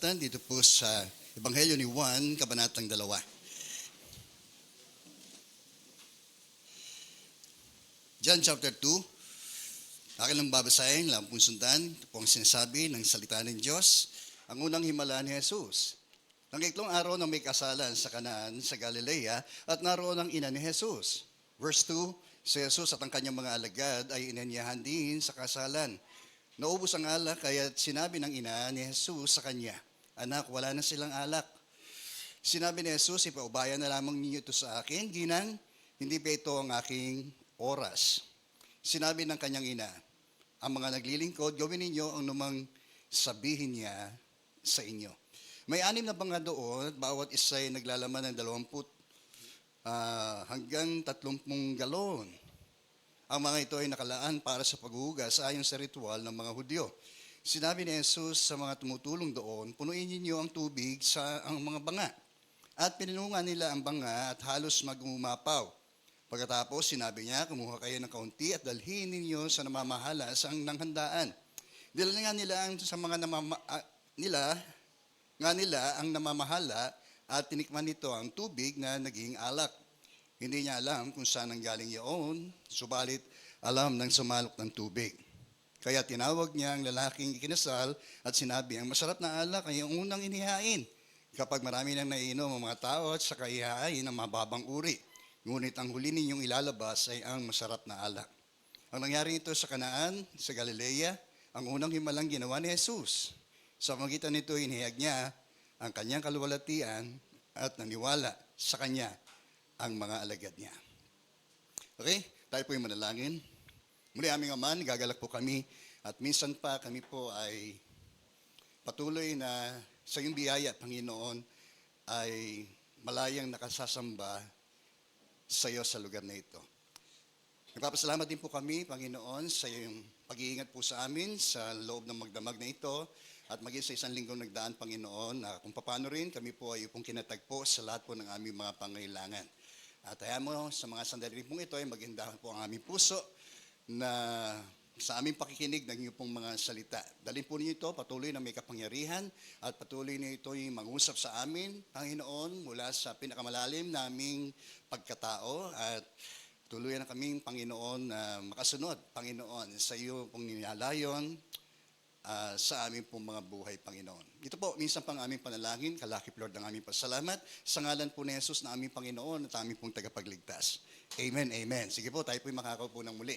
kasulatan dito po sa Ebanghelyo ni Juan, Kabanatang 2. John chapter 2, akin lang babasahin, lang pong sundan. Ito po ang sinasabi ng salita ng Diyos, ang unang himala ni Jesus. Nang iklong araw na may kasalan sa Kanaan sa Galilea at naroon ang ina ni Jesus. Verse 2, si Jesus at ang kanyang mga alagad ay inanyahan din sa kasalan. Naubos ang alak kaya sinabi ng ina ni Jesus sa kanya, anak, wala na silang alak. Sinabi ni Jesus, ipaubayan na lamang ninyo ito sa akin, ginang, hindi ba ito ang aking oras? Sinabi ng kanyang ina, ang mga naglilingkod, gawin ninyo ang numang sabihin niya sa inyo. May 6 na banga doon, bawat isa ay naglalaman ng 20 hanggang 30 galon. Ang mga ito ay nakalaan para sa paghuhugas ayon sa ritual ng mga Hudyo. Sinabi ni Jesus sa mga tumutulong doon, punuin ninyo ang tubig sa ang mga banga. At pinunungan nila ang banga at halos magumapaw. Pagkatapos, sinabi niya, kumuha kayo ng kaunti at dalhin ninyo sa namamahala sa nanghandaan. Dala nga nila ang sa mga nila ang namamahala at tinikman nito ang tubig na naging alak. Hindi niya alam kung saan nanggaling iyon, subalit alam ng sumalok ng tubig. Kaya tinawag niya ang lalaking ikinasal at sinabi, ang masarap na alak ay ang unang inihain. Kapag marami nang naiinom ang mga tao at saka ihain ang mababang uri. Ngunit ang huli ninyong ilalabas ay ang masarap na alak. Ang nangyari ito sa Kanaan, sa Galilea, ang unang himalang ginawa ni Jesus. Sa magitan nito, inihayag niya ang kanyang kaluwalhatian at naniwala sa kanya ang mga alagad niya. Okay, tayo po yung manalangin. Muli aming Ama, gagalak po kami at minsan pa kami po ay patuloy na sa iyong biyaya, Panginoon, ay malayang nakasasamba sa iyo sa lugar na ito. Nagpapasalamat din po kami, Panginoon, sa iyong pag-iingat po sa amin sa loob ng magdamag na ito at maging sa isang linggong nagdaan, Panginoon, na kung paano rin kami po ay pong kinatagpo sa lahat po ng aming mga pangailangan. At hayaan mo sa mga sandali pong ito ay magindahan po ang aming puso na sa aming pakikinig ng iyong pong mga salita. Dalhin po ninyo ito patuloy na may kapangyarihan at patuloy na ito yung mangusap sa amin, Panginoon, mula sa pinakamalalim naming pagkatao at tuloy na kaming, Panginoon, na makasunod, Panginoon, sa iyo pong nilalayon sa aming pong mga buhay, Panginoon. Ito po, minsan pang aming panalangin, kalakip Lord ng aming pasalamat, sa ngalan po ni Jesus na aming Panginoon at aming pong tagapagligtas. Amen, amen. Sige po, tayo po'y makakaupo ng muli.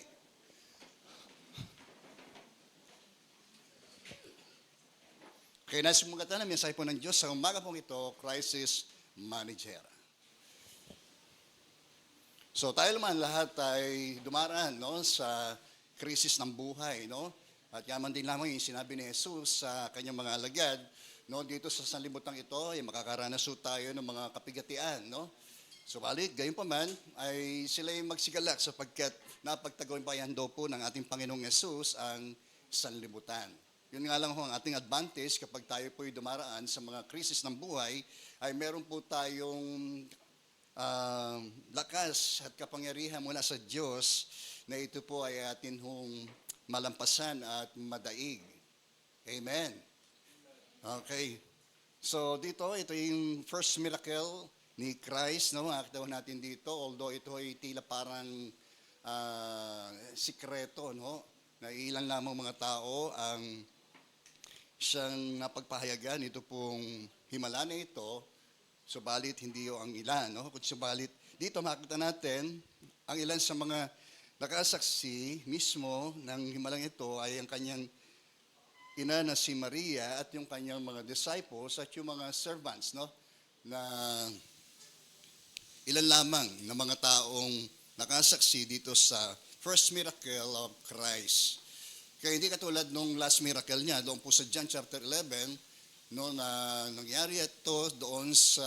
Kaya nasimugatan na mensahe po ng Diyos sa umaga pong ito, Crisis Manager. So tayo naman lahat ay dumaraan sa krisis ng buhay, no? At yaman din lamang yung sinabi ni Jesus sa kanyang mga alagad, no? Dito sa sanlibutan ito ay makakaranas tayo ng mga kapigatian, no? Subalit, gayon pa man, ay sila ay magsigalak sapagkat napagtagumpayan daw po ng ating Panginoong Jesus ang sanlibutan. Yun nga lang ho ang ating advantage kapag tayo po'y dumaraan sa mga krisis ng buhay, ay meron po tayong lakas at kapangyarihan mula sa Diyos na ito po ay atin hong malampasan at madaig. Amen. Okay. So dito, ito yung first miracle ni Christ, no? Makakita natin dito, although ito ay tila parang sikreto, no? Na ilan lamang mga tao ang siyang napagpahayagan ito pong himala na ito, subalit hindi yung ang ilan, no? Subalit dito makita natin ang ilan sa mga nakasaksi mismo ng himalang ito ay ang kanyang ina na si Maria at yung kanyang mga disciples at yung mga servants, no? Na ilan lamang na mga taong nakasaksi dito sa first miracle of Christ. Kaya hindi katulad nung last miracle niya doon po sa John chapter 11, no, na nangyari ito doon sa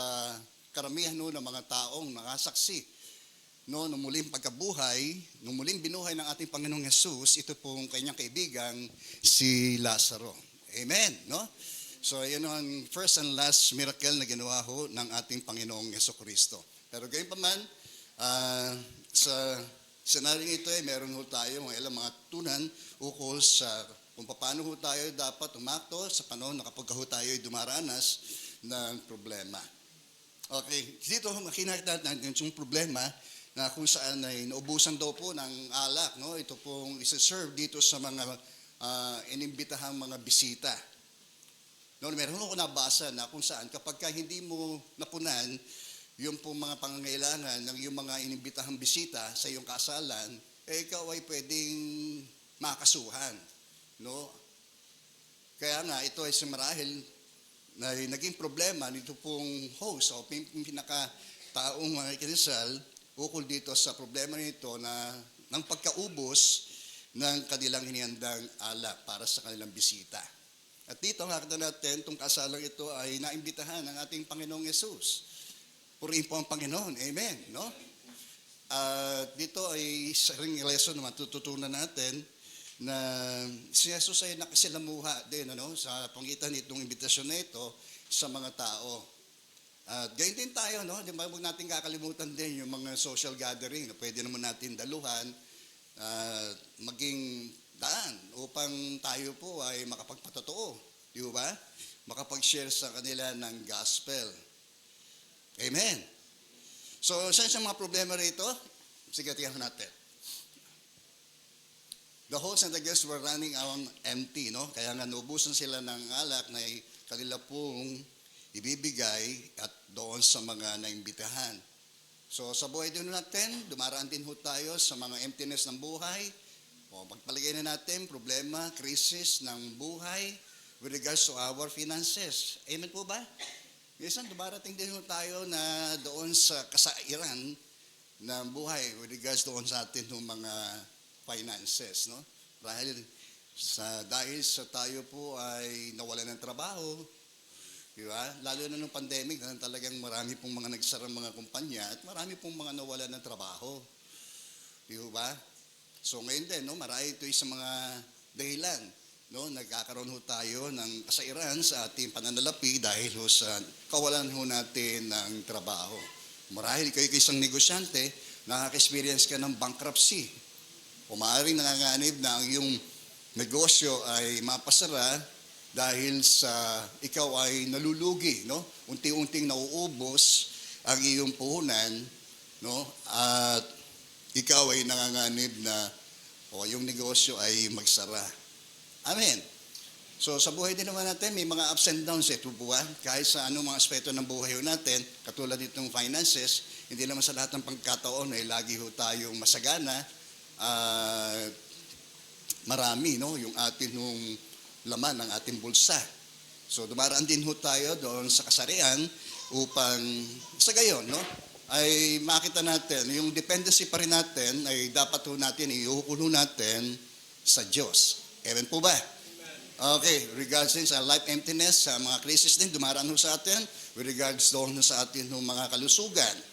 karamihan no, ng mga taong nakasaksi. No, nung muling pagkabuhay, nung muling binuhay ng ating Panginoong Jesus, ito pong kanyang kaibigang si Lazaro. Amen, no? So, yun ang first and last miracle na ginawa ho ng ating Panginoong Jesucristo. Pero gayon pa man, sa senaryo ito ay meron ho tayo mga ilang mga tunan ukol sa kung paano ho tayo dapat umakto sa panahon na kapag ho tayo ay dumaranas ng problema. Okay, dito makikita natin yung problema na kung saan ay naubusan daw po ng alak, no? Ito pong isa-serve dito sa mga inimbitahang mga bisita. No, meron ako nabasa na kung saan kapag hindi mo napunan yung pong mga pangangailangan ng yung mga inimbitahang bisita sa iyong kasalan, ikaw ay pwedeng makasuhan, no? Kaya nga ito ay marahil na naging problema nito pong host o pinaka-taong kinasal ukol dito sa problema nito na ng pagkaubos ng kanilang hinihandang alak para sa kanilang bisita. At dito nakita natin itong kasalang ito ay naimbitahan ng ating Panginoong Yesus. Purihin po ang Panginoon. Amen. No? Dito ay isang lesson na matututunan natin na si Jesus ay nakasilamuha din sa pangitan nitong imbitasyon na ito sa mga tao. At gayon din tayo, no? Di ba, huwag natin kakalimutan din yung mga social gathering na pwede naman natin daluhan, maging daan upang tayo po ay makapagpatotoo. Di ba? Makapag-share sa kanila ng gospel. Amen. So, saan sa mga problema rito? Sige, tingnan natin. The host and the guests were running on empty, no? Kaya nga naubusan sila ng alak na kanila pong ibibigay at doon sa mga naimbitahan. So sa buhay din natin, dumaraan din ho tayo sa mga emptiness ng buhay. O pagpalagay na natin, problema, krisis ng buhay with regards to our finances. Amen po ba? Minsan dumarating din ho tayo na doon sa kasairan ng buhay with regards doon sa atin ng mga finances, no? Dahil sa tayo po ay nawalan ng trabaho, di ba? Lalo na nung pandemic, talagang marami pong mga nagsarang mga kumpanya at marami pong mga nawalan ng trabaho. Di ba? So ngayon din, no, marami ito sa mga dahilan, no? Nagkakaroon ho tayo ng kasairan sa ating pananalapi dahil ho sa kawalan ho natin ng trabaho. Marahil kayo isang negosyante, nakaka-experience ka ng bankruptcy. O maaaring nanganganib na ang iyong negosyo ay mapasara dahil sa ikaw ay nalulugi, no? Unti-unting nauubos ang iyong puhunan, no? At ikaw ay nanganganib na yung negosyo ay magsara. Amen. So sa buhay din naman natin, may mga ups and downs ito po ba? Kahit sa anong mga aspeto ng buhay natin, katulad nitong finances, hindi naman sa lahat ng pagkataon ay lagi ho tayong masagana. Marami, no, yung atin yung laman ng ating bulsa. So dumaraan din ho tayo doon sa kasarian upang sa gayon, no, ay makita natin yung dependency pa rin natin ay dapat ho natin iuukulo natin sa Diyos. Amen po ba? Okay, regards din sa life emptiness, sa mga crisis din dumaraan ho sa atin with regards doon sa atin ng mga kalusugan.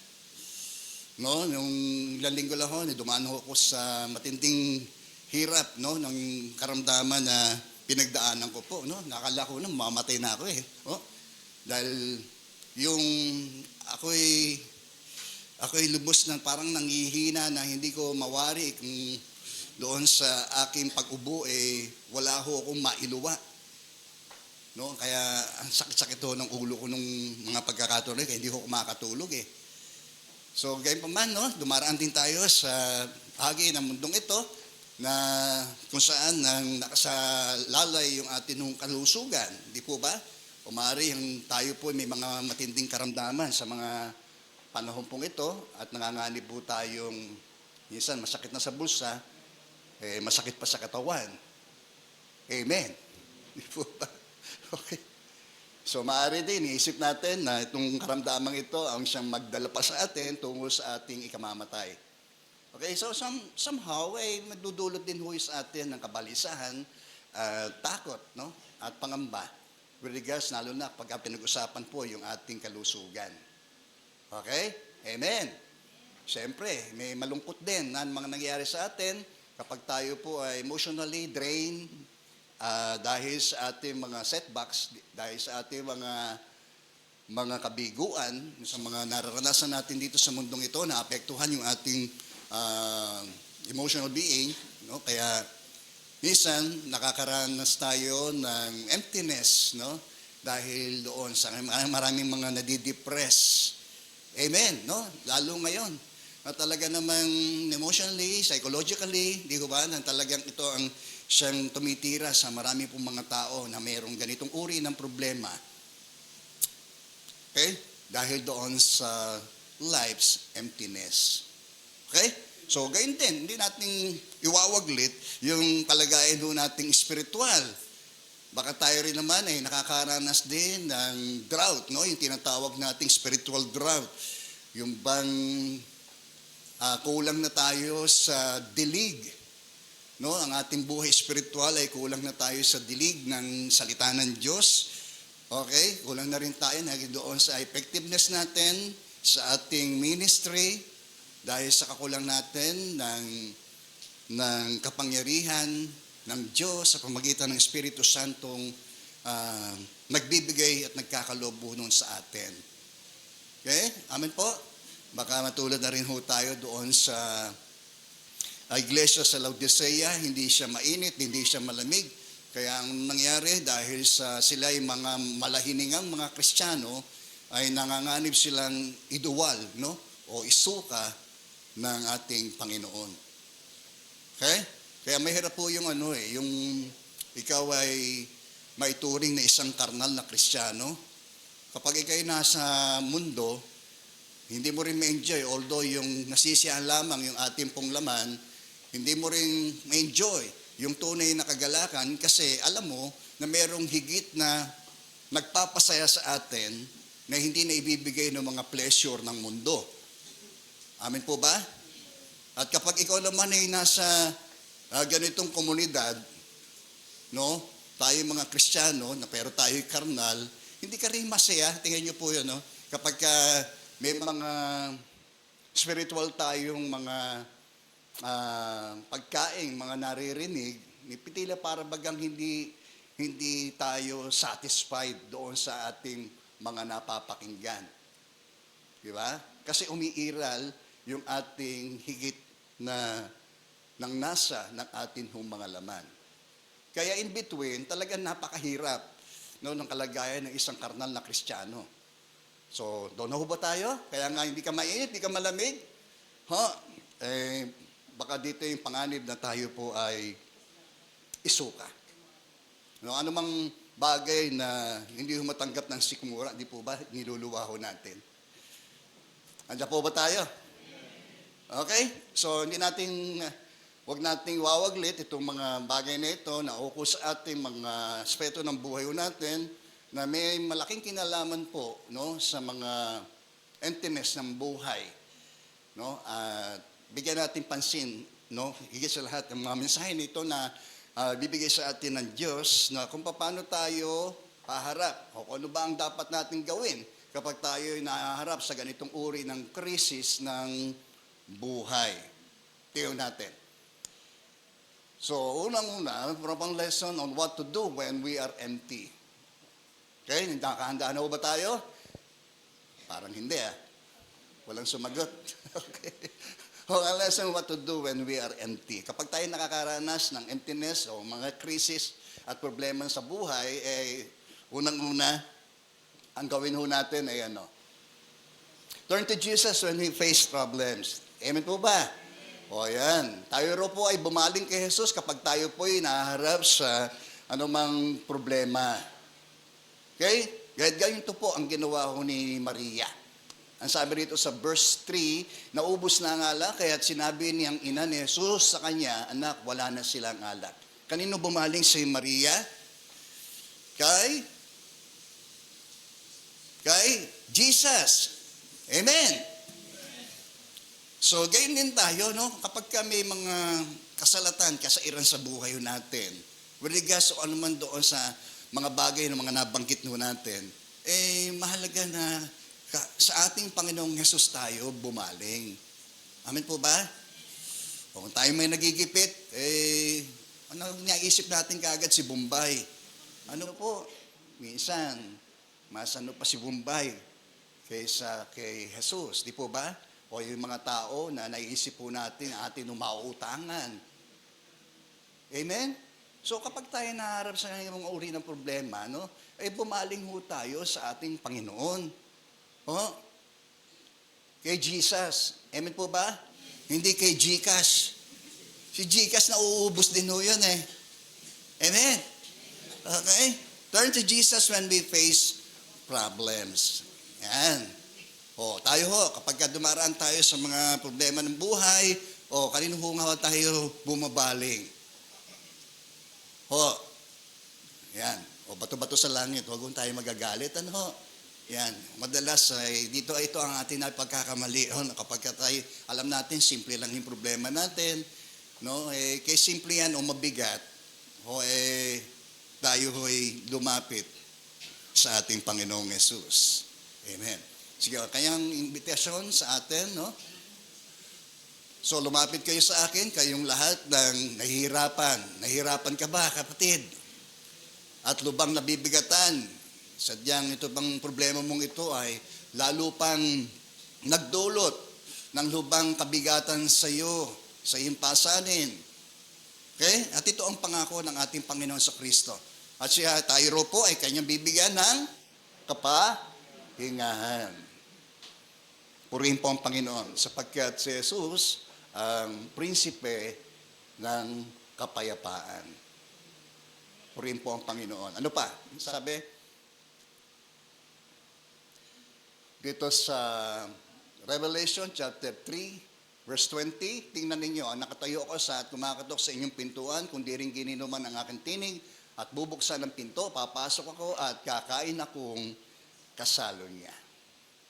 No, nung ilang linggo lang dumaan ako sa matinding hirap, no, ng karamdaman na pinagdaanan ko po, no. Nakala ko na mamatay na ako Oh. Dahil yung ako'y lubos ng parang nanghihina na hindi ko mawari kung doon sa aking pag-ubo wala ho akong mailuwa. No, kaya ang sakit-sakit ho ng ulo ko nung mga pagkakataon kaya hindi ko makakatulog So, gayon pa man, no, dumaraan din tayo sa bahagi ng mundong ito na kung saan nakasalalay yung ating kalusugan. Di po ba? O maaari tayo po may mga matinding karamdaman sa mga panahon pong ito at nanganganib po tayong minsan masakit na sa bulsa, masakit pa sa katawan. Amen. Di po ba? Okay. So maaari din, iisip natin na itong karamdamang ito ang siyang magdala pa sa atin tungo sa ating ikamamatay. Okay, so somehow, madudulot din ho sa atin ng kabalisahan, takot, no? At pangamba with regards, lalo na pag pinag-usapan po yung ating kalusugan. Okay? Amen. Siyempre, may malungkot din na mga nangyayari sa atin kapag tayo po ay emotionally drained, dahil sa ating mga setbacks, dahil sa ating mga kabiguan, sa mga nararanasan natin dito sa mundong ito, naapektuhan yung ating emotional being, no? Kaya Minsan, nakakaranas tayo ng emptiness, no? Dahil doon sa maraming mga nadidepress. Amen, no? Lalo ngayon, na talaga namang emotionally, psychologically, di ko ba, na talagang ito ang siyang tumitira sa marami pong mga tao na mayroong ganitong uri ng problema. Okay? Dahil doon sa life's emptiness. Okay? So, gayon din, hindi natin iwawaglit yung kalagayan doon nating spiritual. Baka tayo rin naman ay nakakaranas din ng drought, no? Yung tinatawag nating spiritual drought. Yung bang kulang na tayo sa dilig. No? Ang ating buhay spiritual ay kulang na tayo sa dilig ng salita ng Diyos. Okay? Kulang na rin tayo doon sa effectiveness natin sa ating ministry dahil sa kakulang natin ng kapangyarihan ng Diyos sa pamagitan ng Espiritu Santong nagbibigay at nagkakalob noon sa atin. Okay? Amen po? Baka matulad na rin ho tayo doon sa iglesia sa Laodicea, hindi siya mainit, hindi siya malamig. Kaya ang nangyari dahil sa sila ay mga malahiningang mga Kristiyano, ay nanganganib silang iduwal, no? O isuka ng ating Panginoon. Okay? Kaya mahirap po yung yung ikaw ay maituring na isang karnal na Kristiyano. Kapag ikaw ay nasa mundo, hindi mo rin ma-enjoy. Although yung nasisiyahan lamang yung ating pong laman, hindi mo rin ma-enjoy yung tunay na kagalakan kasi alam mo na mayroong higit na nagpapasaya sa atin na hindi na ibibigay ng mga pleasure ng mundo. Amen po ba? At kapag ikaw naman ay nasa ganitong komunidad, no? Tayo mga Kristiyano, na pero tayo karnal, hindi ka rin masaya. Tingnan niyo po yun, no? Kapag may mga spiritual tayong mga pagkain, mga naririnig, pitila para bagang hindi tayo satisfied doon sa ating mga napapakinggan. Di ba? Kasi umiiral yung ating higit na ng nasa ng atin hong mga laman. Kaya in between, talagang napakahirap ng kalagayan ng isang karnal na Kristiyano. So, doon na ho ba tayo? Kaya nga hindi ka mainit, hindi ka malamig. Baka dito yung panganib na tayo po ay isuka. Ano mang bagay na hindi humatanggap ng sikmura, di po ba, niluluwa ho natin. Andiyan po ba tayo? Okay? So, huwag nating wawaglit itong mga bagay na ito na ukos sa ating mga aspeto ng buhay natin na may malaking kinalaman po, no, sa mga emptiness ng buhay. No? At bigyan natin pansin, no, higit sa lahat ng mga mensahe nito na bibigay sa atin ng Diyos na kung paano tayo paharap o kung ano ba ang dapat natin gawin kapag tayo ay naharap sa ganitong uri ng krisis ng buhay. Tingnan natin. So, unang-una, parang lesson on what to do when we are empty. Okay, nakahanda na ba tayo? Parang hindi Walang sumagot. Okay. Ang lesson what to do when we are empty. Kapag tayo nakakaranas ng emptiness o mga krisis at problema sa buhay, unang-una, ang gawin ho natin ay turn to Jesus when we face problems. Amen po ba? O yan. Tayo ro po ay bumaling kay Jesus kapag tayo po ay naharap sa anumang problema. Okay? Ganito po ang ginawa ho ni Maria. Ang sabi rito sa verse 3, naubos na ang alak, kaya't sinabi niyang ina ni Jesus sa kanya, anak, wala na silang alak. Kanino bumaling si Maria? Kay Jesus. Amen. So, gayon din tayo, no? Kapag may mga kasalatan, kasairan sa buhay natin, with regards to ano man doon sa mga bagay na mga nabanggit natin, mahalaga na sa ating Panginoong Hesus tayo bumaling. Amen po ba? O kung tayo may nagigipit, ano naisip natin kaagad si Bombay? Ano po? Minsan, mas pa si Bombay kaysa kay Jesus, di po ba? O yung mga tao na naiisip po natin atin mauutangan. Amen? So kapag tayo naharap sa mga uri ng problema, no, ay bumaling ho tayo sa ating Panginoon. Oh, kay Jesus. Amen po ba? Hindi kay Gcash. Si Gcash na uubos din ho yun eh. Amen? Okay? Turn to Jesus when we face problems. Yan. O, tayo ho, kapag dumaraan tayo sa mga problema ng buhay, o, kanino ho nga tayo bumabaling? Ho, yan. O, bato-bato sa langit, huwag tayo magagalit. Ano ho? Yan. Madalas, dito ito ang ating pagkakamali. Kapag tayo, alam natin, simple lang yung problema natin. No? Kaya simple yan o mabigat, tayo ho'y lumapit sa ating Panginoong Yesus. Amen. Sige, kayang invitasyon sa atin, no? So, lumapit kayo sa akin, kayong lahat ng nahihirapan. Nahihirapan ka ba, kapatid? At lubang nabibigatan. Sadyang ito bang problema mong ito ay lalo pang nagdulot ng lubang kabigatan sa iyo, sa iyong pasanin. Okay? At ito ang pangako ng ating Panginoon sa Kristo. At siya, tayo po ay kanyang bibigyan ng kapahingahan. Purihin po ang Panginoon sapagkat si Jesus ang prinsipe ng kapayapaan. Purihin po ang Panginoon. Ano pa? Sabi, dito sa Revelation chapter 3, verse 20, tingnan ninyo, nakatayo ako sa at kumakatok sa inyong pintuan, kung di rin gininuman ang aking tinig, at bubuksan ang pinto, papasok ako at kakain akong kasalo niya.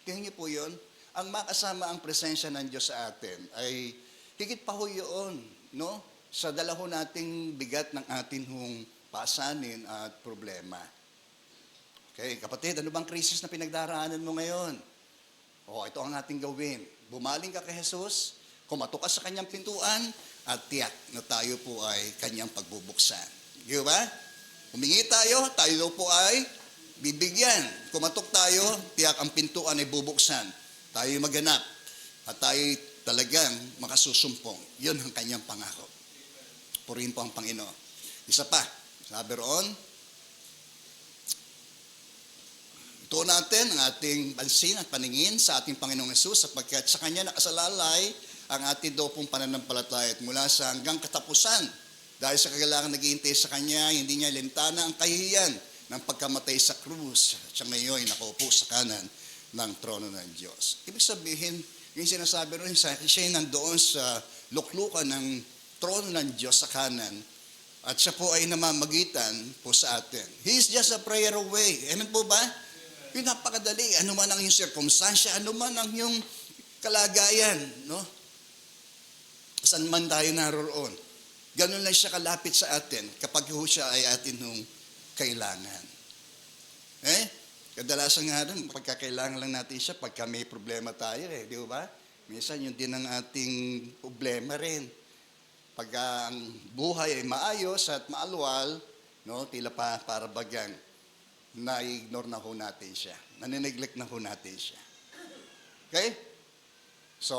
Tingnan niyo po yun, ang makasama ang presensya ng Diyos sa atin ay higit pa ho yun, no? Sa dala ho nating bigat ng atin hong pasanin at problema. Okay, kapatid, ano bang krisis na pinagdaraanan mo ngayon? Ito ang ating gawin. Bumaling ka kay Jesus, kumatok ka sa kanyang pintuan, at tiyak na tayo po ay kanyang pagbubuksan. Di ba? Humingi tayo daw po ay bibigyan. Kumatok tayo, tiyak ang pintuan ay bubuksan. Tayo maganap, at tayo talagang makasusumpong. Yun ang kanyang pangako. Purihin po ang Panginoon. Isa pa, sabi roon, ito natin ang ating pansin at paningin sa ating Panginoong Hesus sapagkat sa Kanya nakasalalay ang ating daw pong pananampalataya at mula sa hanggang katapusan. Dahil sa kagalangan naghihintay sa Kanya, hindi niya lintana ang kahihiyan ng pagkamatay sa krus. At siya ngayon nakaupo sa kanan ng trono ng Diyos. Ibig sabihin, yung sinasabi rin siya nandoon sa luklukan ng trono ng Diyos sa kanan at siya po ay namamagitan po sa atin. He is just a prayer away. Amen po ba? Yung napakadali, ano man ang yung circumstansya, ano man ang yung kalagayan, no? Saan man tayo naroon. Ganun lang siya kalapit sa atin kapag siya ay atin nung kailangan. Kadalasan nga rin, pagkakailangan lang natin siya pagka may problema tayo di ba? Minsan yun din ang ating problema rin. Pagka ang buhay ay maayos at maalwal, no, tila pa para bagang na-ignore na ho natin siya. Nanineglect na ho natin siya. Okay? So,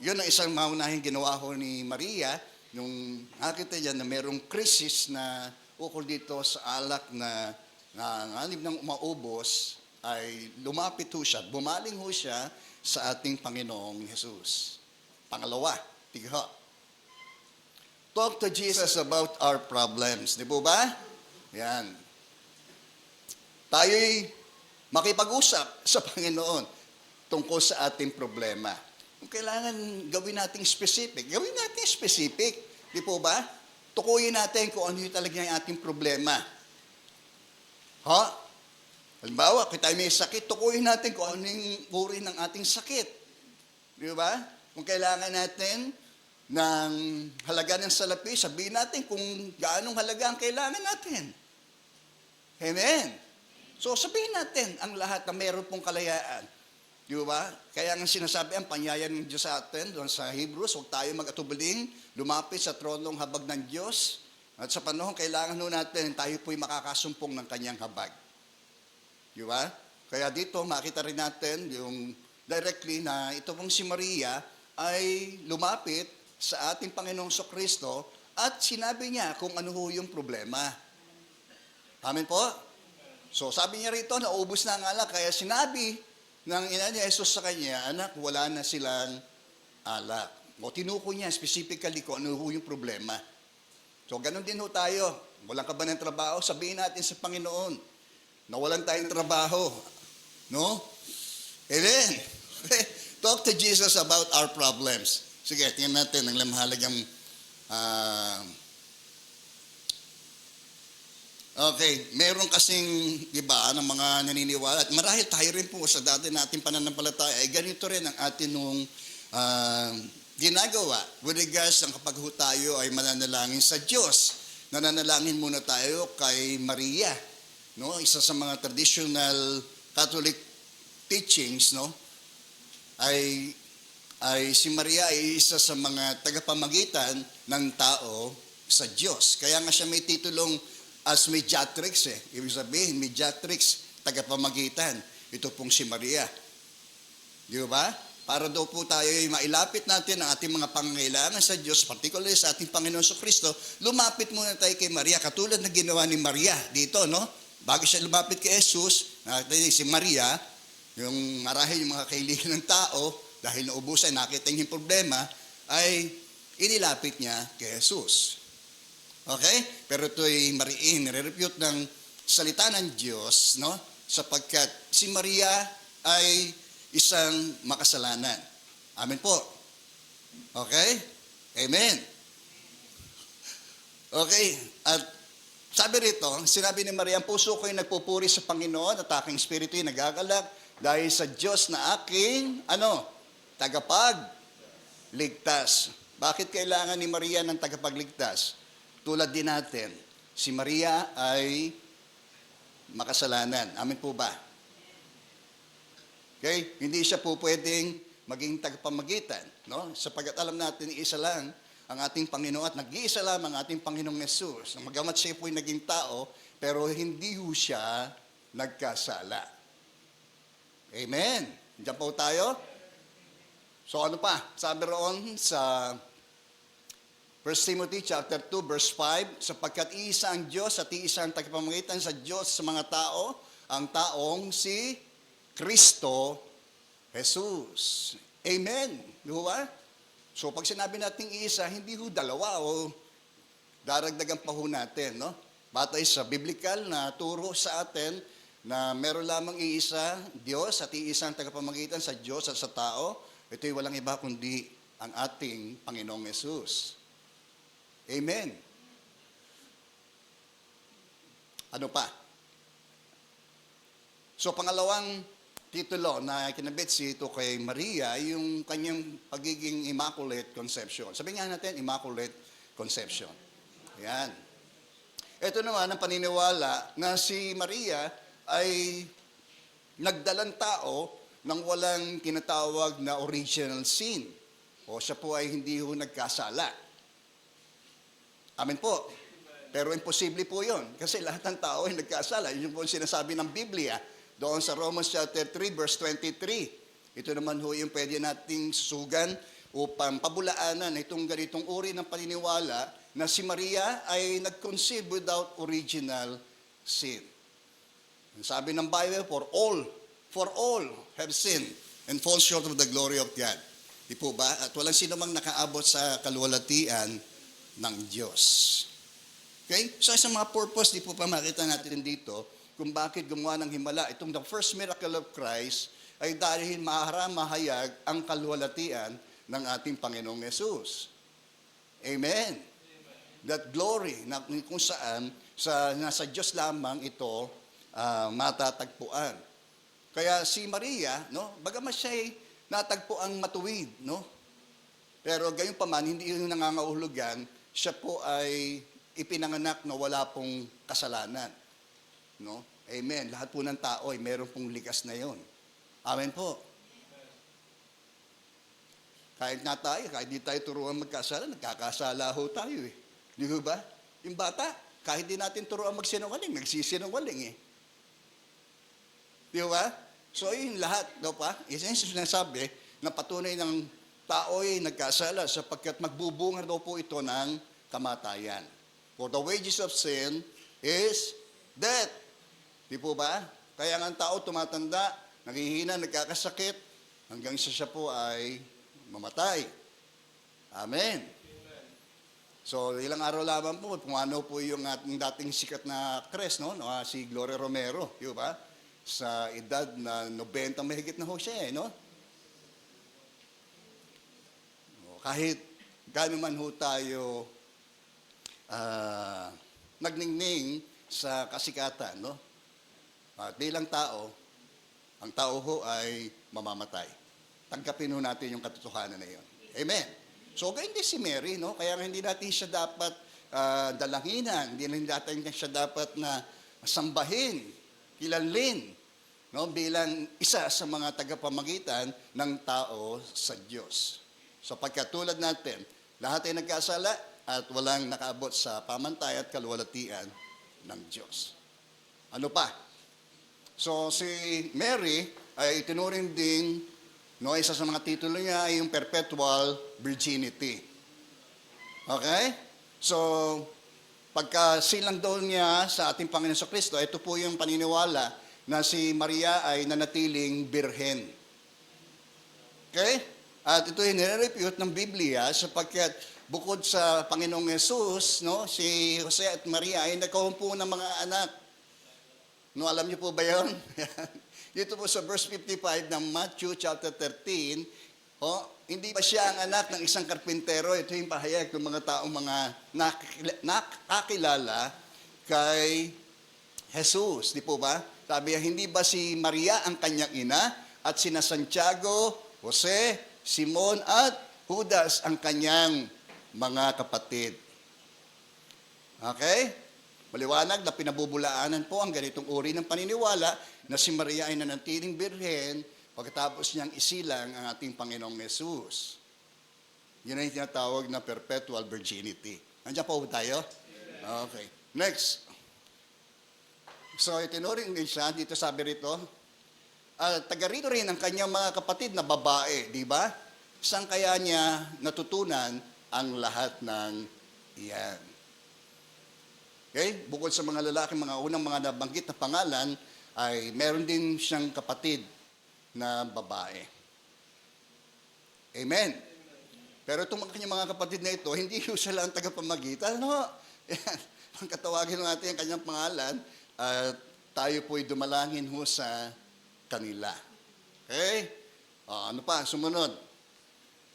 yun ang isang maunahing ginawa ho ni Maria nung nakita niya na merong krisis na ukol dito sa alak na nanganib ng umaubos, ay lumapit ho siya, bumaling ho siya sa ating Panginoong Jesus. Pangalawa, tiga. Talk to Jesus about our problems. Di po ba? Yan. Tayo'y makipag-usap sa Panginoon tungkol sa ating problema. Kung kailangan gawin natin specific, gawin natin specific. Di po ba? Tukuyin natin kung ano yung talaga yung ating problema. Halimbawa, kung tayo may sakit, tukuyin natin kung ano yung uri ng ating sakit. Di ba? Kung kailangan natin ng halaga ng salapi, sabihin natin kung gaanong halaga ang kailangan natin. Amen. So sabihin natin ang lahat na meron pong kalayaan. Di ba? Kaya nga sinasabi ang panyayan ng Diyos sa atin doon sa Hebrews, huwag tayo mag-atubiling, lumapit sa tronong habag ng Diyos. At sa panahon, kailangan natin, tayo po'y makakasumpong ng kanyang habag. Di ba? Kaya dito, makita rin natin yung directly na ito pong si Maria ay lumapit sa ating Panginoong Kristo At sinabi niya kung ano ho yung problema. Amen po? So sabi niya rito, naubos na ang alak. Kaya sinabi ng ina ni Jesus sa kanya, anak, wala na silang alak. O tinuko niya specifically kung ano ho yung problema. So ganun din ho tayo. Walang ka ba ng trabaho? Sabihin natin sa Panginoon, nawalan tayong trabaho. No? Amen. Talk to Jesus about our problems. Sige, tingnan natin ang mahalagang okay, meron kasing, di ba, ng mga naniniwala. At marahil tayo rin po sa dati nating pananampalataya, ay ganito rin ang atin nung ginagawa. With regards ng kapag tayo ay mananalangin sa Diyos. Nananalangin muna tayo kay Maria. No? Isa sa mga traditional Catholic teachings, no? ay si Maria ay isa sa mga tagapamagitan ng tao sa Diyos. Kaya nga siya may titulong as mediatrix eh. Ibig sabihin, mediatrix, tagapamagitan. Ito pong si Maria. Di ba? Para daw po tayo ay mailapit natin ang ating mga pangangailangan sa Diyos, particularly sa ating Panginoon Kristo, lumapit muna tayo kay Maria, katulad na ginawa ni Maria dito, no? Bago siya lumapit kay Jesus, si Maria, yung marahil yung mga kailangan ng tao, dahil naubusan, nakita niya yung problema, ay inilapit niya kay Jesus. Okay? Pero ito'y mariin, nire-repute ng salita ng Diyos, no? Sapagkat si Maria ay isang makasalanan. Amen po. Okay? Amen. Okay. At sabi rito, sinabi ni Maria, ang puso ko'y nagpupuri sa Panginoon at aking espiritu'y nagagalak dahil sa Diyos na aking, tagapagligtas. Bakit kailangan ni Maria ng tagapagligtas? Tulad din natin, si Maria ay makasalanan. Amen po ba? Okay? Hindi siya po pwedeng maging tagapamagitan. No? Sapagkat alam natin, isa lang ang ating Panginoon at nag-iisa lamang ang ating Panginoong Jesus. Magamat siya po'y naging tao, pero hindi ho siya nagkasala. Amen. Diyan po tayo. So ano pa? Sabi roon sa 1 Timothy chapter 2 verse 5, sapagkat iisa ang Diyos at iisa ang tagapamagitan sa Diyos sa mga tao, ang taong si Kristo Jesus. Amen. Di ba? So pag sinabi natin iisa, hindi ho dalawa o daragdagan pa ho natin, no? Batay sa biblical na turo sa atin na meron lamang iisa Diyos at iisang tagapamagitan sa Diyos at sa tao, ito'y walang iba kundi ang ating Panginoong Yesus. Amen. Ano pa? So pangalawang titulo na kinabit ito kay Maria, yung kanyang pagiging Immaculate Conception. Sabihin nga natin, Immaculate Conception. Ayan. Ito naman ang paniniwala na si Maria ay nagdalang tao nang walang tinatawag na original sin. O siya po ay hindi ho nagkasala. Amen po. Pero imposible po yun. Kasi lahat ng tao ay nagkasala. Yun po sinasabi ng Biblia. Doon sa Romans chapter 3, verse 23. Ito naman ho yung pwede nating sugan upang pabulaanan itong ganitong uri ng paniniwala na si Maria ay nag-conceive without original sin. Sabi ng Bible, for all have sinned and fall short of the glory of God. Di po ba? At walang sino mang nakaabot sa kaluwalhatian ng Diyos. Okay? So sa mga purpose, di po pa makita natin dito kung bakit gumawa ng himala. Itong the first miracle of Christ ay dahil mahayag ang kaluwalhatian ng ating Panginoong Yesus. Amen. That glory na kung saan nasa Diyos lamang ito matatagpuan. Kaya si Maria, no, bagamat siya ay natagpuang matuwid, no? Pero gayon pa man, hindi yun nangangahulugan, siya po ay ipinanganak na wala pong kasalanan. No? Amen. Lahat po ng tao ay meron pong likas na yon. Amen po. Kahit nga tayo, kahit di tayo turuan magkasala, nagkakasala ho tayo eh. Di ba? Yung bata, kahit di natin turuan magsinungaling, nagsisinungaling eh. Di ba? So yun lahat daw pa, isa yung sinasabi na patunay ng tao ay nagkasala sapagkat magbubunga daw po ito ng kamatayan. For the wages of sin is death. Di po ba? Kaya ang tao tumatanda, naghihina, nagkakasakit, hanggang siya po ay mamatay. Amen. So, ilang araw lamang po, kung ano po yung ating dating sikat na kres, no? Si Gloria Romero, di ba? Sa edad na 90 mahigit na ho siya, no? Kahit gaano man ho tayo nagningning sa kasikatan, no? At bilang tao, ang tao ho ay mamamatay. Tanggapin ho natin yung katotohanan na yun. Amen. So, ganyan din si Mary, no? Kaya hindi natin siya dapat dalanginan, hindi natin siya dapat na sambahin, kilalin, no? Bilang isa sa mga tagapamagitan ng tao sa Diyos. So, pagkatulad natin, lahat ay nagkasala at walang nakaabot sa pamantay at kaluwalhatian ng Diyos. Ano pa? So, si Mary ay itinuring ding, no, isa sa mga titulo niya ay yung perpetual virginity. Okay? So, pagkasilang doon niya sa ating Panginoon sa Kristo, ito po yung paniniwala na si Maria ay nanatiling birhen. Okay? At ito ay nire-refute ng Biblia sapagkat bukod sa Panginoong Yesus, no, si Jose at Maria ay nagkaumpo ng mga anak. No, alam niyo po ba yun? Dito po sa verse 55 ng Matthew chapter 13, hindi ba siya ang anak ng isang karpintero? Ito yung pahayag ng mga taong mga nakakilala kay Jesus. Di po ba? Sabi niya, hindi ba si Maria ang kanyang ina at sina Santiago, Jose, Simon at Judas ang kanyang mga kapatid? Okay? Maliwanag na pinabubulaanan po ang ganitong uri ng paniniwala na si Maria ay nanatiling birhen pagkatapos niyang isilang ang ating Panginoong Yesus. Yun ay tinatawag na perpetual virginity. Nandiyan po tayo? Okay. Next. So, itinuring din siya, dito sabi rito, taga rito rin ang kanyang mga kapatid na babae, di ba? Saan kaya niya natutunan ang lahat ng iyan? Okay? Bukod sa mga lalaki, mga unang mga nabanggit na pangalan, ay meron din siyang kapatid na babae. Amen. Pero itong kanyang mga kapatid na ito, hindi sila ang tagapamagitan. No? Ang katawagin natin ang kanyang pangalan, tayo po'y dumalangin ho sa kanila. Okay? Ano pa? Sumunod.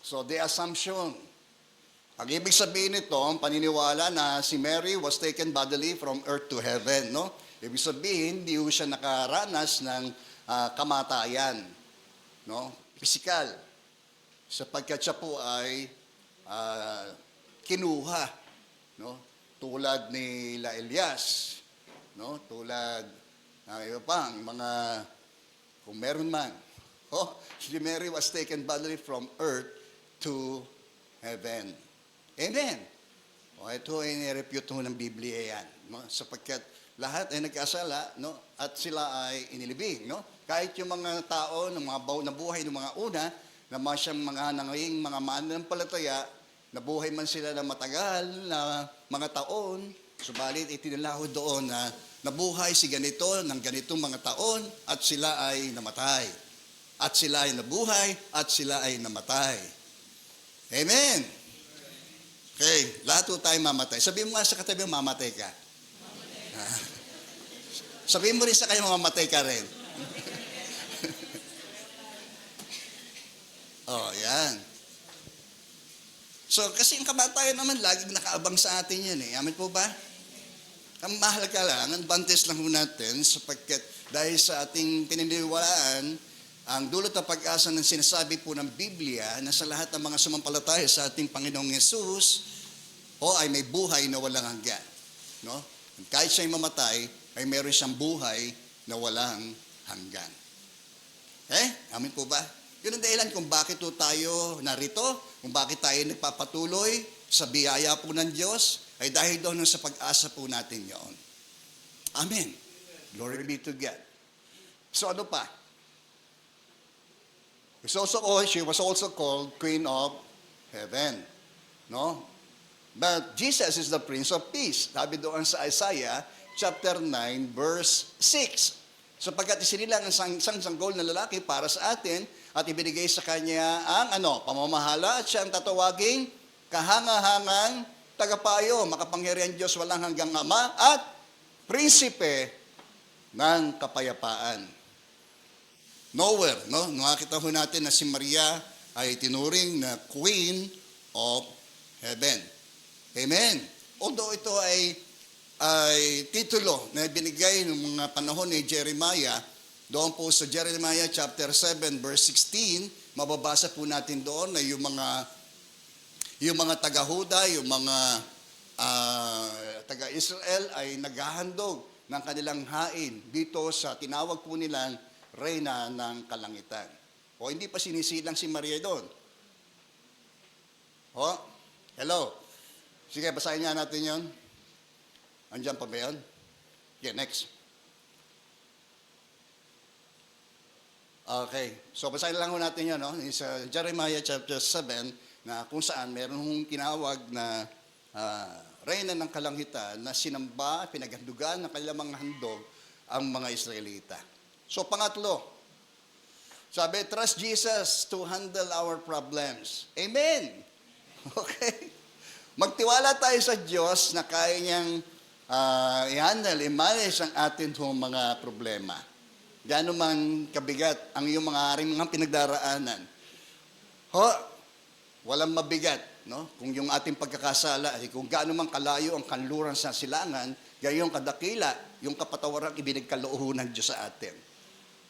So, the assumption. Ang ibig sabihin nito, ang paniniwala na si Mary was taken bodily from earth to heaven, no? Ibig sabihin, hindi siya nakaranas ng kamatayan, no? Physical. Sapagkat siya po ay kinuha, no? Tulad ni Elias, no? Tulad iba pang mga kung meron man. Si Mary was taken bodily from earth to heaven. Amen. Ito ay nirepute ng Biblia yan. No? Sapagkat lahat ay nagkasala, no? At sila ay inilibing. No? Kahit yung mga tao ng mga nabuhay ng mga una, na siyang mga nangaying mga mananampalataya, nabuhay man sila ng matagal na mga taon, subalit itinalaho doon na nabuhay si ganito ng ganitong mga taon at sila ay namatay. At sila ay nabuhay at sila ay namatay. Amen. Okay, lahat po tayo mamatay. Sabihin mo nga sa katabi, mamatay ka. Sabihin mo rin sa kayo, mamatay ka rin. Yan. So, kasi ang kamatayan naman, laging nakaabang sa atin yan eh. Amin po ba? Ang mahalaga lang, ang advantage lang po natin, sapagkat dahil sa ating pininiwalaan, ang dulot at pag-asa ng sinasabi po ng Biblia na sa lahat ng mga sumampalataya sa ating Panginoong Yesus, ay may buhay na walang hanggan. No? Kahit siya'y mamatay, ay meron siyang buhay na walang hanggan. Amin po ba? Yun ang dahilan kung bakit po tayo narito, kung bakit tayo nagpapatuloy sa biyaya po ng Diyos, ay dahil doon sa pag-asa po natin yun. Amen. Glory be to God. So ano pa? She was also called Queen of Heaven. No? But Jesus is the Prince of Peace. Sabi doon sa Isaiah chapter 9 verse 6. Sapagkat isinilang ang isang sanggol na lalaki para sa atin at ibinigay sa kanya ang pamamahala at siya ang tatawaging kahangahangang tagapayo, makapangyarihan Diyos walang hanggang Ama at prinsipe ng kapayapaan. Nowhere, no? Nakita ho natin na si Maria ay tinuring na Queen of Heaven. Amen. Although ito ay titulo na binigay ng mga panahon ni Jeremiah, doon po sa Jeremiah chapter 7 verse 16, mababasa po natin doon na yung mga taga-Huda, yung mga taga-Israel ay naghahandog ng kanilang hain dito sa tinawag po nilang Reyna ng Kalangitan. O hindi pa sinisilang si Maria doon. O, hello. Sige, basahin nga natin yon. Andiyan pa ba yun? Okay, next. Okay, so basahin lang ho natin yun, no? Sa Jeremiah chapter 7, na kung saan meron hong tinawag na Reyna ng Kalangitan na sinamba, pinaghandugan ng kanilang mga handog ang mga Israelita. So pangatlo, sabi, trust Jesus to handle our problems. Amen! Okay? Magtiwala tayo sa Diyos na kaya niyang i-handle, i-manage ang atin mga problema. Gano'n man kabigat ang iyong mga pinagdaraanan. Walang mabigat, no? Kung yung ating pagkakasala, kung gaano man kalayo ang kanluran sa silangan, gayong kadakila, yung kapatawaran ibinigkaloohan ng Diyos sa atin.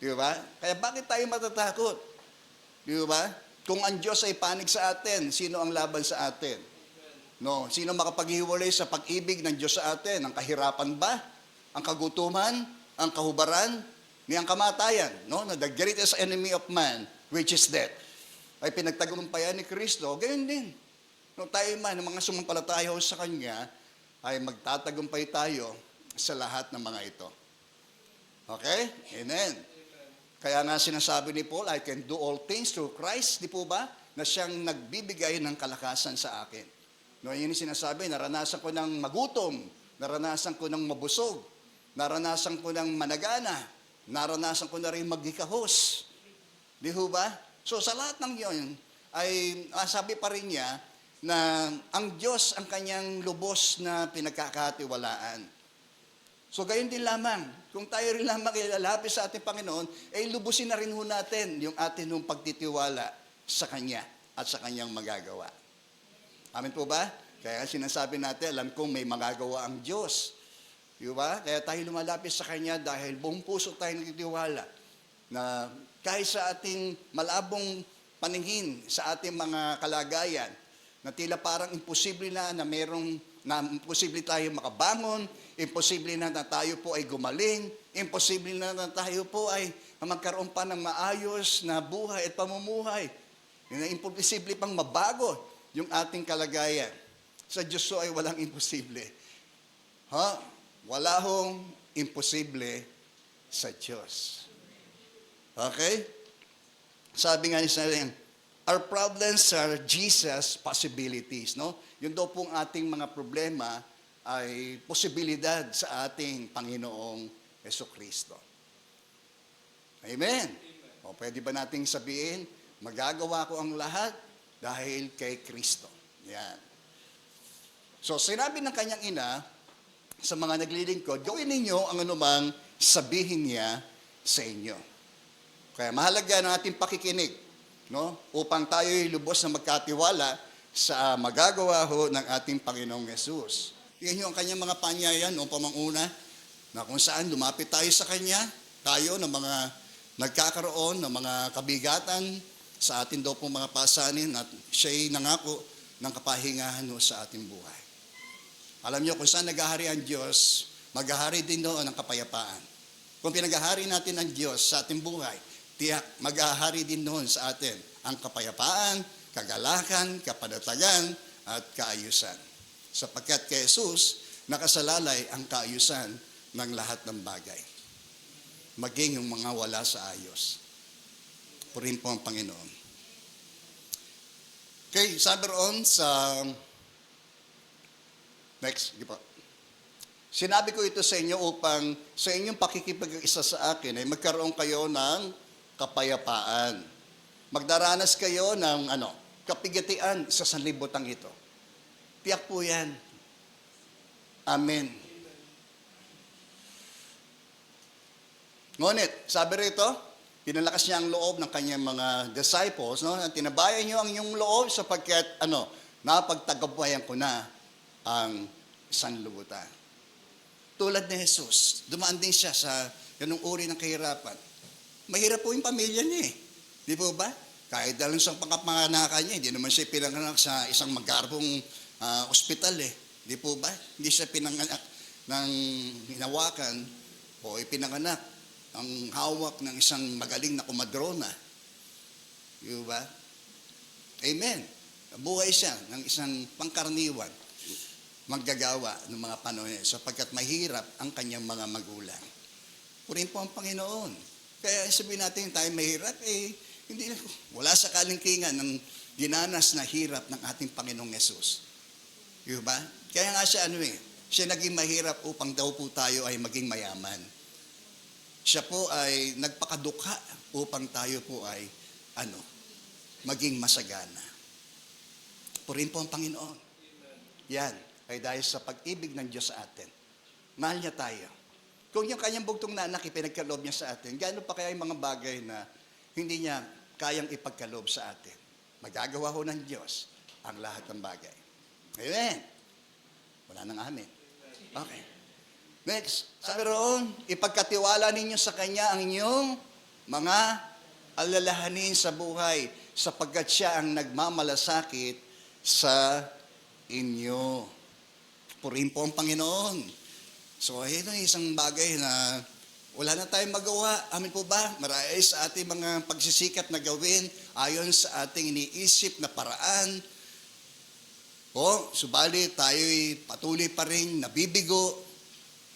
Di ba? Kaya bakit tayo matatakot? Di ba? Kung ang Diyos ay panig sa atin, sino ang laban sa atin? No, sino makapaghiwalay sa pag-ibig ng Diyos sa atin? Ang kahirapan ba? Ang kagutuman? Ang kahubaran? Ni ang kamatayan? No? The greatest enemy of man, which is death, ay pinagtagumpayan ni Kristo. Gayon din. No, tayo man, ng mga sumampalataya sa Kanya, ay magtatagumpay tayo sa lahat ng mga ito. Okay? Amen. Kaya nga sinasabi ni Paul, I can do all things through Christ, di po ba? Na siyang nagbibigay ng kalakasan sa akin. No, yun yung sinasabi, naranasan ko ng magutom, naranasan ko ng mabusog, naranasan ko ng managana, naranasan ko na rin magikahos. Di ho ba? So sa lahat ng yun, ay sabi pa rin niya na ang Diyos ang kanyang lubos na pinagkakatiwalaan. So gayon din lamang, kung tayo rin lamang ilalapit sa ating Panginoon, ay lubusin na rin ho natin yung ating pagtitiwala sa Kanya at sa Kanyang magagawa. Amen po ba? Kaya sinasabi natin, alam kong may magagawa ang Diyos. Di ba? Kaya tayo lumalapit sa Kanya dahil buong puso tayo nagtitiwala na kahit sa ating malabong paningin, sa ating mga kalagayan, na tila parang imposible na imposible tayo makabangon, imposible na tayo po ay gumaling, imposible na tayo po ay magkaroon pa ng maayos na buhay at pamumuhay. Imposible pang mabago yung ating kalagayan. Sa Diyos ay walang imposible. Wala hong imposible sa Diyos. Okay? Sabi nga niya, our problems are Jesus' possibilities. No? Yun daw pong ating mga problema ay posibilidad sa ating Panginoong Jesucristo. Amen? O pwede ba nating sabihin, magagawa ko ang lahat dahil kay Kristo. Yan. So, sinabi ng kanyang ina sa mga naglilingkod, gawin ninyo ang anumang sabihin niya sa inyo. Kaya mahalaga ng ating pakikinig, no? Upang tayo'y lubos na magkatiwala sa magagawa ho ng ating Panginoong Yesus. Tingnan nyo ang kanyang mga panyayan noong pamanguna, na kung saan lumapit tayo sa Kanya, tayo ng mga nagkakaroon ng mga kabigatan, sa atin daw pong mga pasanin at siya'y nangako ng kapahingahan sa ating buhay. Alam niyo, kung saan naghahari ang Diyos, maghahari din doon ang kapayapaan. Kung pinaghahari natin ang Diyos sa ating buhay, tiyak maghahari din doon sa atin ang kapayapaan, kagalakan, kapanatagan, at kaayusan. Sapagkat kay Jesus, nakasalalay ang kaayusan ng lahat ng bagay. Maging yung mga wala sa ayos. Purihin po ang Panginoon. Okay, sabi roon sa Next, di po. Sinabi ko ito sa inyo upang sa inyong pakikipag-isa sa akin ay magkaroon kayo ng kapayapaan. Magdaranas kayo ng kapigatian sa sanlibutan ito. Tiyak po yan. Amen. Ngunit, sabi rito, pinalakas niya ang loob ng kanyang mga disciples, no? Tinabayan niyo ang inyong loob sapagkat, napagtagabayan ko na ang sanlibutan. Tulad ni Jesus, dumaan din siya sa ganung uri ng kahirapan. Mahirap po yung pamilya niya eh. Di po ba? Kahit dahil sa pangapanganakan niya, hindi naman siya pinanganak sa isang magarbong ospital eh. Di po ba? Hindi siya pinanganak ng hinawakan o ipinanganak ang hawak ng isang magaling na kumadrona. Di ba? Amen. Buhay siya ng isang pangkaraniwan, maggagawa ng mga panahon sapagkat mahirap ang kanyang mga magulang. Purihin po ang Panginoon. Kaya sabihin natin tayo mahirap, wala sa kalingkingan ng dinanas na hirap ng ating Panginoong Yesus. Diba? Kaya nga siya siya naging mahirap upang daw po tayo ay maging mayaman. Siya po ay nagpakadukha upang tayo po ay maging masagana. Purihin po ang Panginoon. Yan ay dahil sa pag-ibig ng Diyos sa atin. Mahal niya tayo. Kung yung kanyang bugtong na anak ipinagkaloob niya sa atin, gaano pa kaya yung mga bagay na hindi niya kayang ipagkaloob sa atin? Magagawa ho ng Diyos ang lahat ng bagay. Amen. Wala nang amen. Okay. Next, sabi roon, ipagkatiwala ninyo sa Kanya ang inyong mga alalahanin sa buhay sapagkat siya ang nagmamalasakit sa inyo. Purihin po ang Panginoon. So, ito isang bagay na wala na tayong magawa. Amin po ba? Marami sa ating mga pagsisikap na gawin ayon sa ating iniisip na paraan. Subalit tayo'y patuloy pa rin nabibigo,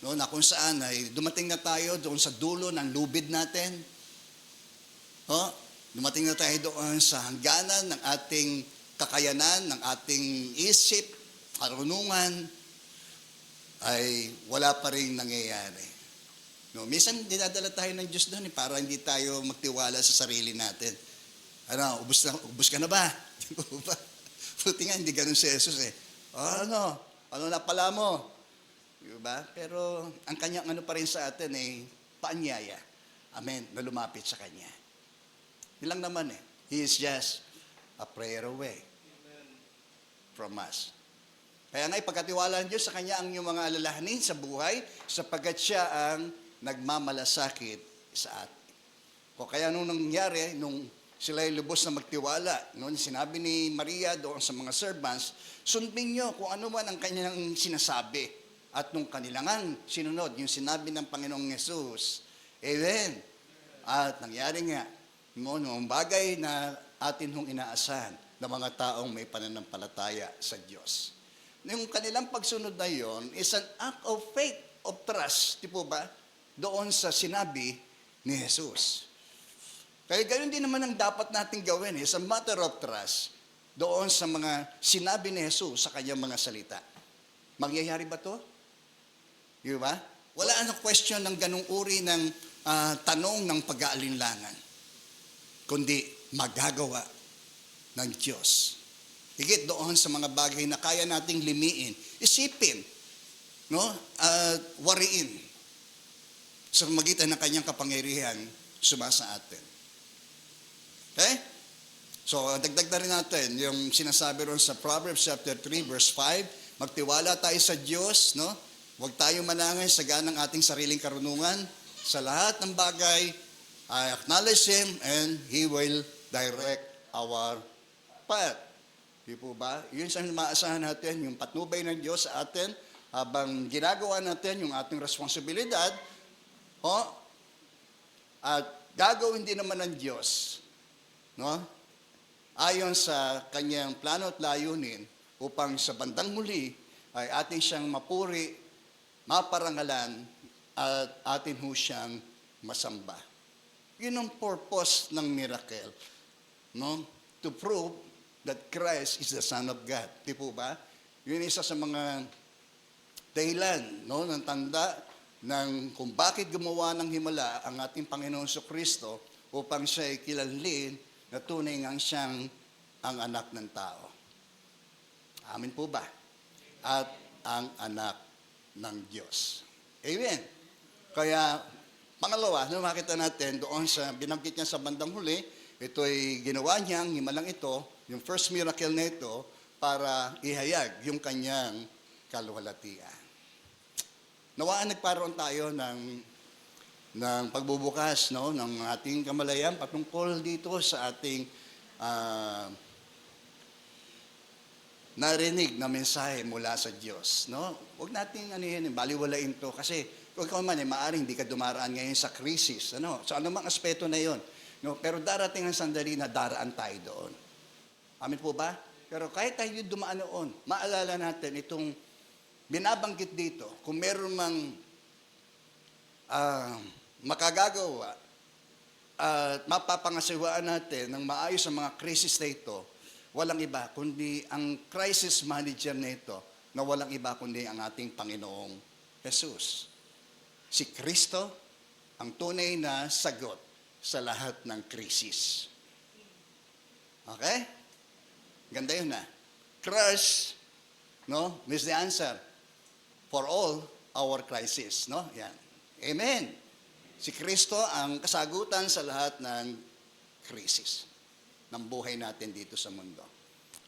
na kung saan ay dumating na tayo doon sa dulo ng lubid natin. Dumating na tayo doon sa hangganan ng ating kakayanan, ng ating isip, karunungan, ay wala pa rin nangyayari. Minsan dinadala tayo ng Diyos doon para hindi tayo magtiwala sa sarili natin. Ubus ka na ba? Buti nga, hindi ganun si Jesus eh. Ano na pala mo? Diba? Pero ang kanyang pa rin sa atin ay paanyaya. Amen. Na lumapit sa Kanya. Ilang naman eh. He is just a prayer away from us. Kaya nga ipagkatiwala ng Diyos sa Kanya ang inyong mga alalahanin sa buhay sapagkat siya ang nagmamalasakit sa atin. Kaya nung nangyari, nung sila ay lubos na magtiwala, noon sinabi ni Maria doon sa mga servants, sundin niyo kung ano man ang kanyang sinasabi. At nung kanilangan sinunod, yung sinabi ng Panginoong Yesus. Amen. At nangyari nga, noong bagay na atin hong inaasahan ng mga taong may pananampalataya sa Diyos. Yung kanilang pagsunod na yon is an act of faith, of trust, di po ba? Doon sa sinabi ni Jesus. Kaya ganoon din naman ang dapat natin gawin. It's a matter of trust doon sa mga sinabi ni Jesus sa kanyang mga salita. Mangyayari ba to? Di ba? Wala na question ng ganung uri ng tanong ng pag-aalinlangan. Kundi magagawa ng Diyos. Higit doon sa mga bagay na kaya nating limiin, isipin, wariin sa magitan ng kanyang kapangyarihan sumasa atin. Okay? So, dagdag na rin natin yung sinasabi ron sa Proverbs chapter 3 verse 5, magtiwala tayo sa Diyos, Huwag tayong manangay sa ganang ating sariling karunungan. Sa lahat ng bagay, I acknowledge Him and He will direct our path. Di po ba? Yun sa maasahan natin, yung patnubay ng Diyos sa atin, habang ginagawa natin yung ating responsibilidad, at gagawin din naman ng Diyos, ayon sa kanyang plano at layunin, upang sa bandang muli ay ating siyang mapuri, maparangalan, at atin ho siyang masamba. Yun ang purpose ng miracle. To prove that Christ is the Son of God. Di po ba? Yun isa sa mga dahilan, no, ng tanda ng kung bakit gumawa ng himala ang ating Panginoon Kristo upang siya ay kilalin na tunay ngang siyang ang anak ng tao. Amin po ba? At ang anak ng Diyos. Amen. Kaya, pangalawa, no, makita natin doon sa binanggit niya sa bandang huli, ito ay ginawa niyang himalang ito, yung first miracle na ito, para ihayag yung kanyang kaluwalhatian. Nawaan nagkaroon tayo ng pagbubukas, no, ng ating kamalayan patungkol dito sa ating narinig na mensahe mula sa Diyos. No? Huwag nating baliwalain to kasi kung ikaw man, maaaring hindi ka dumaraan ngayon sa krisis. Ano? So anumang aspeto na yon. No? Pero darating ang sandali na daraan tayo doon. Amin po ba? Pero kahit tayo dumaan noon, maalala natin itong binabanggit dito, kung meron mang makagagawa at mapapangasiwaan natin ng maayos ang mga krisis na ito, walang iba kundi ang crisis manager na ito na walang iba kundi ang ating Panginoong Jesus. Si Kristo ang tunay na sagot sa lahat ng krisis. Okay? Ganda yun na. Christ, no, is the answer for all our crisis. No? Yan. Amen. Si Kristo ang kasagutan sa lahat ng krisis ng buhay natin dito sa mundo.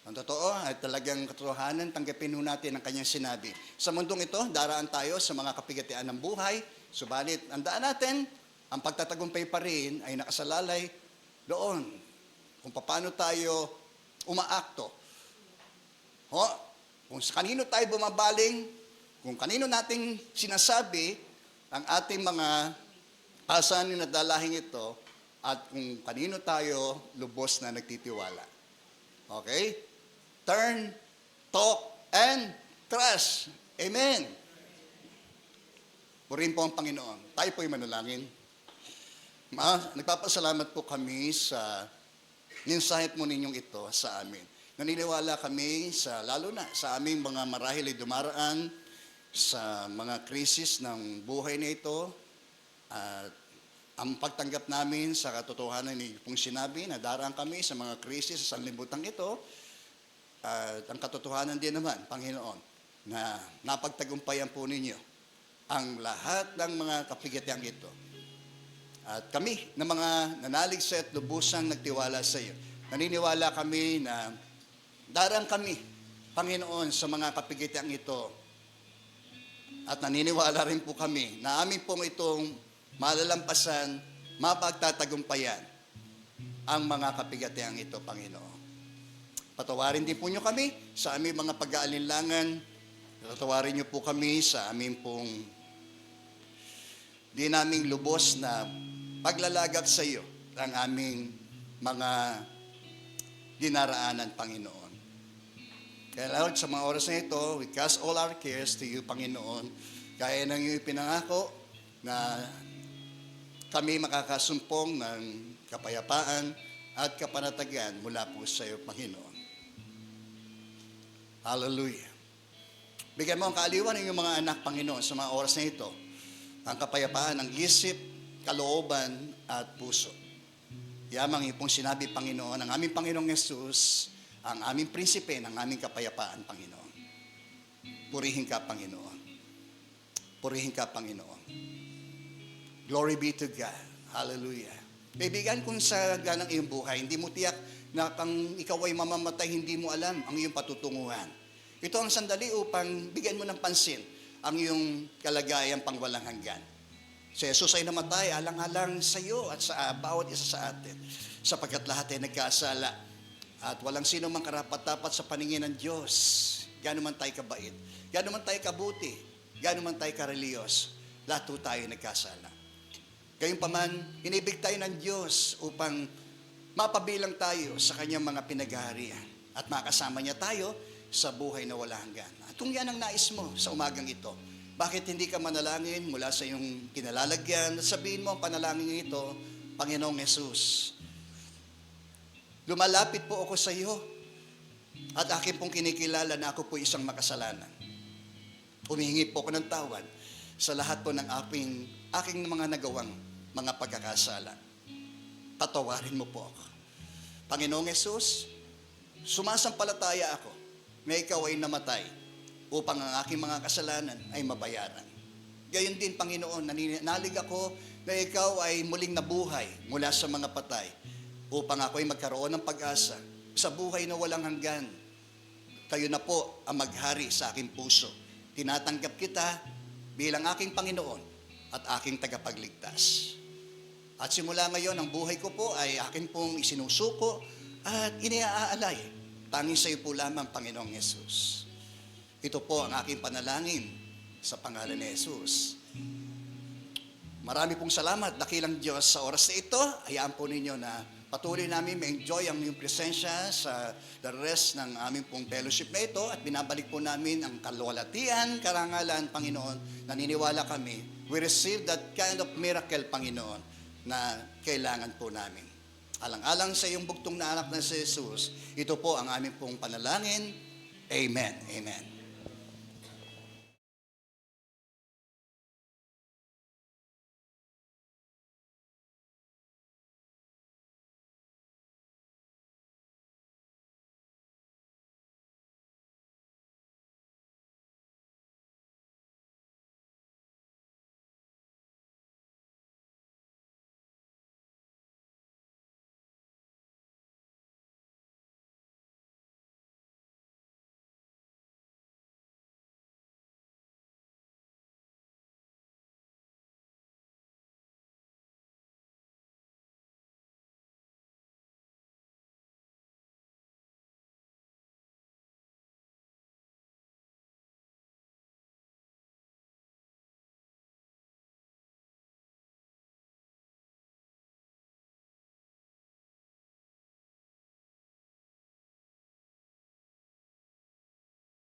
Ang totoo ay talagang katotohanan, tanggapin ho natin ang kanyang sinabi. Sa mundong ito, daraan tayo sa mga kapigatian ng buhay, subalit ang daan natin, ang pagtatagumpay pa rin ay nakasalalay doon kung paano tayo umaakto. Kung sa kanino tayo bumabaling, kung kanino nating sinasabi ang ating mga asanin na dalahing ito, at kung kanino tayo lubos na nagtitiwala. Okay? Turn, talk, and trust. Amen. Purihin po ang Panginoon. Tayo po'y manalangin. Nagpapasalamat po kami sa mensahe mo ninyong ito sa amin. Naniniwala kami lalo na sa aming mga marahil ay dumaraan sa mga krisis ng buhay na ito at ang pagtanggap namin sa katotohanan ni pong sinabi na daraan kami sa mga krisis sa sanlibutan ito at ang katotohanan din naman, Panginoon, na napagtagumpayan po ninyo ang lahat ng mga kapigatiang ito. At kami na mga nanaligsa at lubusang nagtiwala sa iyo, naniniwala kami na daraan kami, Panginoon, sa mga kapigatiang ito. At naniniwala rin po kami na amin pong itong malalampasan, mapagtatagumpayan ang mga kapigatiang ito, Panginoon. Patawarin din po nyo kami sa aming mga pag-aalinlangan. Patawarin nyo po kami sa aming pong di naming lubos na paglalagak sa iyo ang aming mga dinaraanan, Panginoon. Kaya Lord, sa mga oras na ito, we cast all our cares to you, Panginoon. Kaya nang iyong pinangako na kami makakasumpong ng kapayapaan at kapanatagan mula po sa iyo, Panginoon. Hallelujah. Bigyan mo ang kaaliwan ng iyong mga anak, Panginoon, sa mga oras na ito. Ang kapayapaan ng isip, kalooban, at puso. Yamang ipong sinabi, Panginoon, ang aming Panginoong Jesus, ang aming prinsipe ng aming kapayapaan, Panginoon. Purihin ka, Panginoon. Purihin ka, Panginoon. Glory be to God. Hallelujah. Kaibigan, kung sa ganang iyong buhay, hindi mo tiyak na kang ikaw ay mamamatay, hindi mo alam ang iyong patutunguhan. Ito ang sandali upang bigyan mo ng pansin ang iyong kalagayang pangwalang hanggan. Si Jesus ay namatay alang-alang sa iyo at sa bawat isa sa atin, sapagkat lahat ay nagkasala at walang sino mang karapat-dapat sa paningin ng Diyos. Gaano man tayo kabait, gaano man tayo kabuti, gaano man tayo karelios, lahat tayo nagkasala. Gayunpaman, inibig tayo ng Diyos upang mapabilang tayo sa kanyang mga pinaghaharian at makasama niya tayo sa buhay na wala hanggan. At kung yan ang nais mo sa umagang ito, bakit hindi ka manalangin mula sa iyong kinalalagyan at sabihin mo ang panalangin ito, Panginoong Jesus, lumalapit po ako sa iyo at akin pong kinikilala na ako po isang makasalanan. Humihingi po ako ng tawad sa lahat po ng aking mga nagawang mga pagkakasala. Patawarin mo po ako. Panginoong Yesus, sumasampalataya ako na ikaw ay namatay upang ang aking mga kasalanan ay mabayaran. Gayon din, Panginoon, nananalig ako na ikaw ay muling nabuhay mula sa mga patay upang ako ay magkaroon ng pag-asa sa buhay na walang hanggan. Kayo na po ang maghari sa aking puso. Tinatanggap kita bilang aking Panginoon at aking tagapagligtas. At simula ngayon, ang buhay ko po ay akin pong isinusuko at iniaalay. Tanging sa iyo po lamang, Panginoong Yesus. Ito po ang aking panalangin sa pangalan ni Yesus. Marami pong salamat, dakilang Diyos, sa oras na ito. Hayaan po ninyo na patuloy namin ma-enjoy ang iyong presensya sa the rest ng aming pong fellowship na ito at binabalik po namin ang kaluwalhatian, karangalan, Panginoon. Naniniwala kami, we receive that kind of miracle, Panginoon, na kailangan po namin. Alang-alang sa iyong bugtong na anak na si Jesus, ito po ang aming pong panalangin. Amen. Amen.